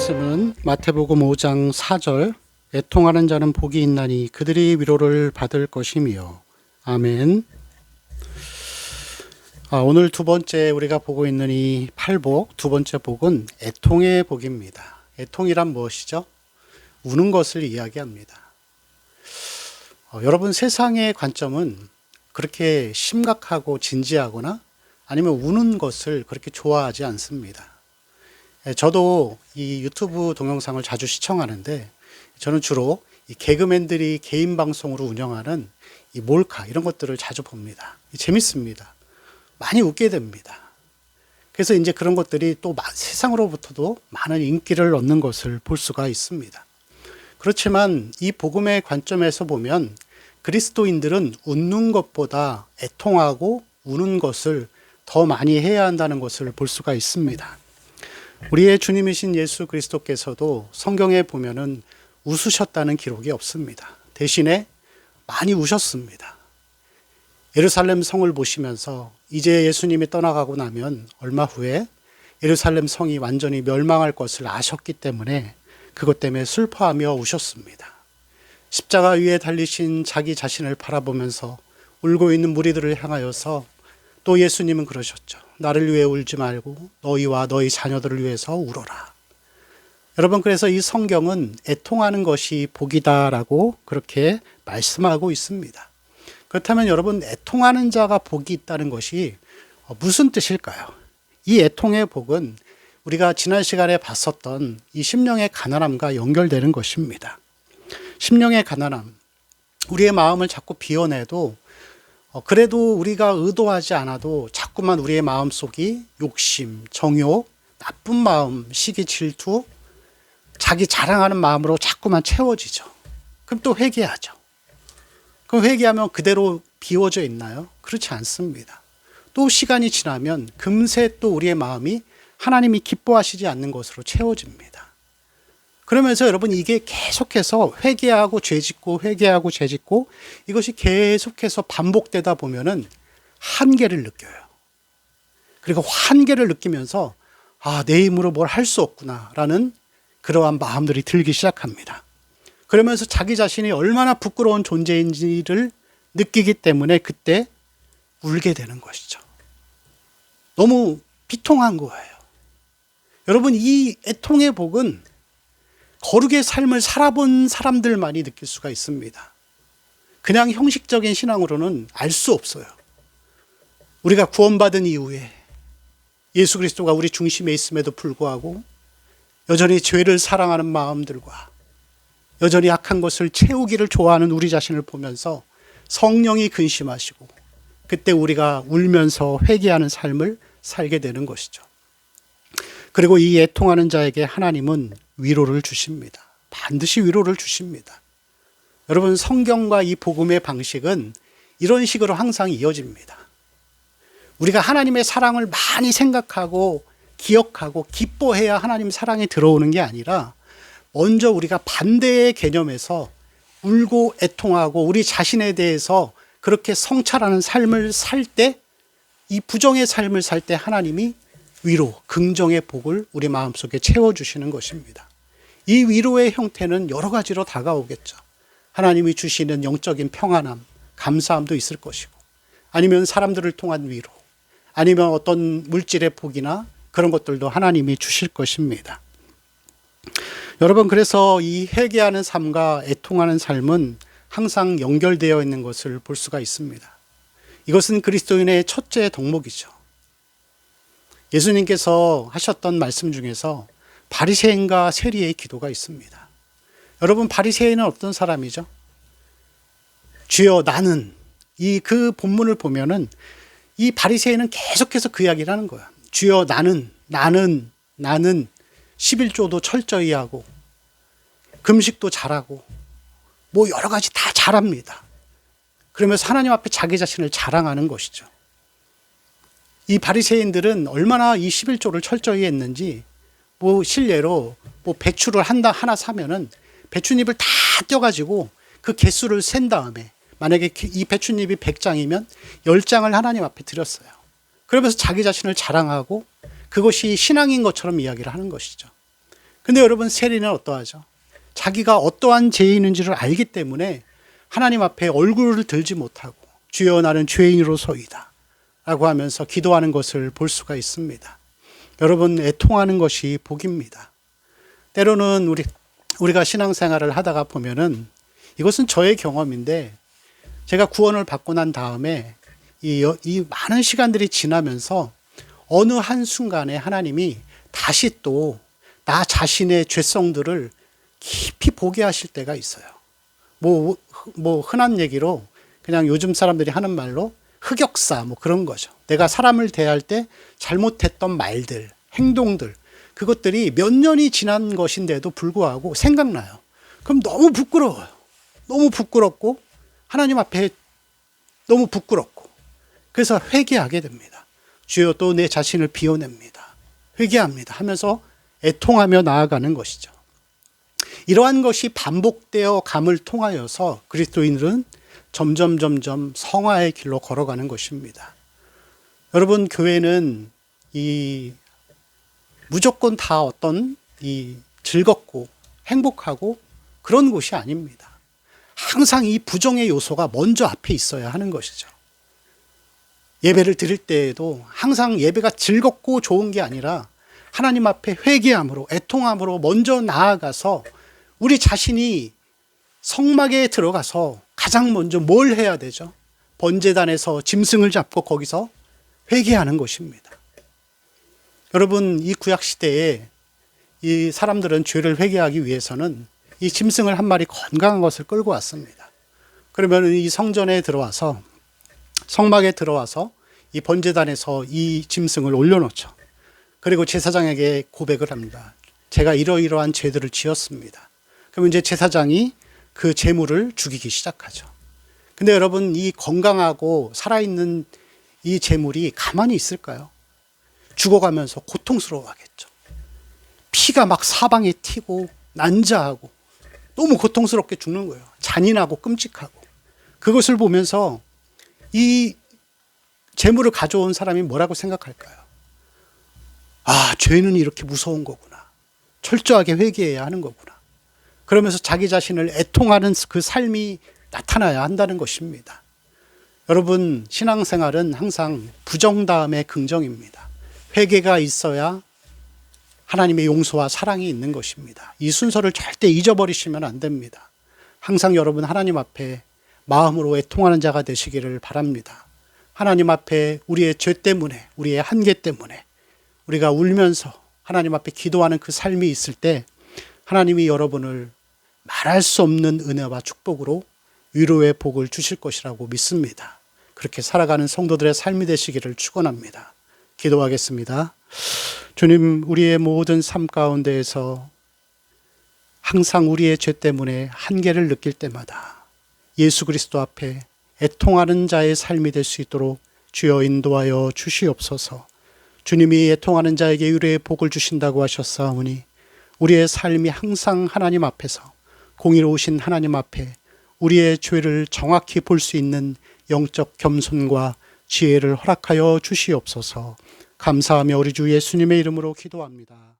말씀은 마태복음 5장 4절 애통하는 자는 복이 있나니 그들이 위로를 받을 것이며 아멘. 오늘 두 번째 우리가 보고 있는 이 팔복 두 번째 복은 애통의 복입니다. 애통이란 무엇이죠? 우는 것을 이야기합니다. 여러분, 세상의 관점은 그렇게 심각하고 진지하거나 아니면 우는 것을 그렇게 좋아하지 않습니다. 저도 이 유튜브 동영상을 자주 시청하는데 저는 주로 이 개그맨들이 개인 방송으로 운영하는 이 몰카 이런 것들을 자주 봅니다. 재밌습니다. 많이 웃게 됩니다. 그래서 이제 그런 것들이 또 세상으로부터도 많은 인기를 얻는 것을 볼 수가 있습니다. 그렇지만 이 복음의 관점에서 보면 그리스도인들은 웃는 것보다 애통하고 우는 것을 더 많이 해야 한다는 것을 볼 수가 있습니다. 우리의 주님이신 예수 그리스도께서도 성경에 보면은 웃으셨다는 기록이 없습니다. 대신에 많이 우셨습니다. 예루살렘 성을 보시면서 이제 예수님이 떠나가고 나면 얼마 후에 예루살렘 성이 완전히 멸망할 것을 아셨기 때문에 그것 때문에 슬퍼하며 우셨습니다. 십자가 위에 달리신 자기 자신을 바라보면서 울고 있는 무리들을 향하여서 또 예수님은 그러셨죠. 나를 위해 울지 말고 너희와 너희 자녀들을 위해서 울어라. 여러분, 그래서 이 성경은 애통하는 것이 복이다라고 그렇게 말씀하고 있습니다. 그렇다면 여러분, 애통하는 자가 복이 있다는 것이 무슨 뜻일까요? 이 애통의 복은 우리가 지난 시간에 봤었던 이 심령의 가난함과 연결되는 것입니다. 심령의 가난함, 우리의 마음을 자꾸 비워내도 그래도 우리가 의도하지 않아도 자꾸만 우리의 마음속이 욕심, 정욕, 나쁜 마음, 시기, 질투, 자기 자랑하는 마음으로 자꾸만 채워지죠. 그럼 또 회개하죠. 그럼 회개하면 그대로 비워져 있나요? 그렇지 않습니다. 또 시간이 지나면 금세 또 우리의 마음이 하나님이 기뻐하시지 않는 것으로 채워집니다. 그러면서 여러분, 이게 계속해서 회개하고 죄짓고 회개하고 죄짓고 이것이 계속해서 반복되다 보면은 한계를 느껴요. 그리고 한계를 느끼면서 내 힘으로 뭘 할 수 없구나라는 그러한 마음들이 들기 시작합니다. 그러면서 자기 자신이 얼마나 부끄러운 존재인지를 느끼기 때문에 그때 울게 되는 것이죠. 너무 비통한 거예요. 여러분, 이 애통의 복은 거룩의 삶을 살아본 사람들만이 느낄 수가 있습니다. 그냥 형식적인 신앙으로는 알 수 없어요. 우리가 구원받은 이후에 예수 그리스도가 우리 중심에 있음에도 불구하고 여전히 죄를 사랑하는 마음들과 여전히 악한 것을 채우기를 좋아하는 우리 자신을 보면서 성령이 근심하시고 그때 우리가 울면서 회개하는 삶을 살게 되는 것이죠. 그리고 이 애통하는 자에게 하나님은 위로를 주십니다. 반드시 위로를 주십니다. 여러분, 성경과 이 복음의 방식은 이런 식으로 항상 이어집니다. 우리가 하나님의 사랑을 많이 생각하고 기억하고 기뻐해야 하나님 사랑이 들어오는 게 아니라 먼저 우리가 반대의 개념에서 울고 애통하고 우리 자신에 대해서 그렇게 성찰하는 삶을 살 때, 이 부정의 삶을 살 때 하나님이 위로, 긍정의 복을 우리 마음속에 채워주시는 것입니다. 이 위로의 형태는 여러 가지로 다가오겠죠. 하나님이 주시는 영적인 평안함, 감사함도 있을 것이고, 아니면 사람들을 통한 위로, 아니면 어떤 물질의 복이나 그런 것들도 하나님이 주실 것입니다. 여러분, 그래서 이 회개하는 삶과 애통하는 삶은 항상 연결되어 있는 것을 볼 수가 있습니다. 이것은 그리스도인의 첫째 덕목이죠. 예수님께서 하셨던 말씀 중에서 바리새인과 세리의 기도가 있습니다. 여러분, 바리새인은 어떤 사람이죠? 주여 나는, 그 본문을 보면은 이 바리새인은 계속해서 그 이야기를 하는 거야. 주여 나는 11조도 철저히 하고 금식도 잘하고 뭐 여러 가지 다 잘합니다. 그러면서 하나님 앞에 자기 자신을 자랑하는 것이죠. 이 바리새인들은 얼마나 이 11조를 철저히 했는지, 실례로 배추를 하나 사면은 배춧잎을 다 떼가지고 그 개수를 센 다음에 만약에 이 배춧잎이 100장이면 10장을 하나님 앞에 드렸어요. 그러면서 자기 자신을 자랑하고 그것이 신앙인 것처럼 이야기를 하는 것이죠. 근데 여러분, 세리는 어떠하죠? 자기가 어떠한 죄인인지를 알기 때문에 하나님 앞에 얼굴을 들지 못하고 주여 나는 죄인으로소이다 라고 하면서 기도하는 것을 볼 수가 있습니다. 여러분, 애통하는 것이 복입니다. 때로는 우리가 신앙생활을 하다가 보면은, 이것은 저의 경험인데, 제가 구원을 받고 난 다음에 이 많은 시간들이 지나면서 어느 한순간에 하나님이 다시 또 나 자신의 죄성들을 깊이 보게 하실 때가 있어요. 뭐 흔한 얘기로 그냥 요즘 사람들이 하는 말로 흑역사 그런 거죠. 내가 사람을 대할 때 잘못했던 말들, 행동들, 그것들이 몇 년이 지난 것인데도 불구하고 생각나요. 그럼 너무 부끄러워요. 너무 부끄럽고 하나님 앞에 너무 부끄럽고, 그래서 회개하게 됩니다. 주여 또 내 자신을 비워냅니다. 회개합니다 하면서 애통하며 나아가는 것이죠. 이러한 것이 반복되어 감을 통하여서 그리스도인들은 점점 성화의 길로 걸어가는 것입니다. 여러분, 교회는 무조건 다 어떤 즐겁고 행복하고 그런 곳이 아닙니다. 항상 이 부정의 요소가 먼저 앞에 있어야 하는 것이죠. 예배를 드릴 때에도 항상 예배가 즐겁고 좋은 게 아니라 하나님 앞에 회개함으로, 애통함으로 먼저 나아가서 우리 자신이 성막에 들어가서 가장 먼저 뭘 해야 되죠? 번제단에서 짐승을 잡고 거기서 회개하는 것입니다. 여러분, 이 구약시대에 이 사람들은 죄를 회개하기 위해서는 이 짐승을 한 마리 건강한 것을 끌고 왔습니다. 그러면 이 성전에 들어와서, 성막에 들어와서 이 번제단에서 이 짐승을 올려놓죠. 그리고 제사장에게 고백을 합니다. 제가 이러이러한 죄들을 지었습니다. 그러면 이제 제사장이 그 제물을 죽이기 시작하죠. 근데 여러분, 이 건강하고 살아있는 이 제물이 가만히 있을까요? 죽어가면서 고통스러워하겠죠. 피가 막 사방에 튀고 난자하고 너무 고통스럽게 죽는 거예요. 잔인하고 끔찍하고. 그것을 보면서 이 제물을 가져온 사람이 뭐라고 생각할까요? 아, 죄는 이렇게 무서운 거구나. 철저하게 회개해야 하는 거구나. 그러면서 자기 자신을 애통하는 그 삶이 나타나야 한다는 것입니다. 여러분, 신앙생활은 항상 부정 다음에 긍정입니다. 회개가 있어야 하나님의 용서와 사랑이 있는 것입니다. 이 순서를 절대 잊어버리시면 안 됩니다. 항상 여러분, 하나님 앞에 마음으로 애통하는 자가 되시기를 바랍니다. 하나님 앞에 우리의 죄 때문에, 우리의 한계 때문에 우리가 울면서 하나님 앞에 기도하는 그 삶이 있을 때 하나님이 여러분을 말할 수 없는 은혜와 축복으로 위로의 복을 주실 것이라고 믿습니다. 그렇게 살아가는 성도들의 삶이 되시기를 축원합니다. 기도하겠습니다. 주님, 우리의 모든 삶 가운데에서 항상 우리의 죄 때문에 한계를 느낄 때마다 예수 그리스도 앞에 애통하는 자의 삶이 될 수 있도록 주여 인도하여 주시옵소서. 주님이 애통하는 자에게 위로의 복을 주신다고 하셨사오니 우리의 삶이 항상 하나님 앞에서, 공의로우신 하나님 앞에 우리의 죄를 정확히 볼 수 있는 영적 겸손과 지혜를 허락하여 주시옵소서. 감사하며 우리 주 예수님의 이름으로 기도합니다.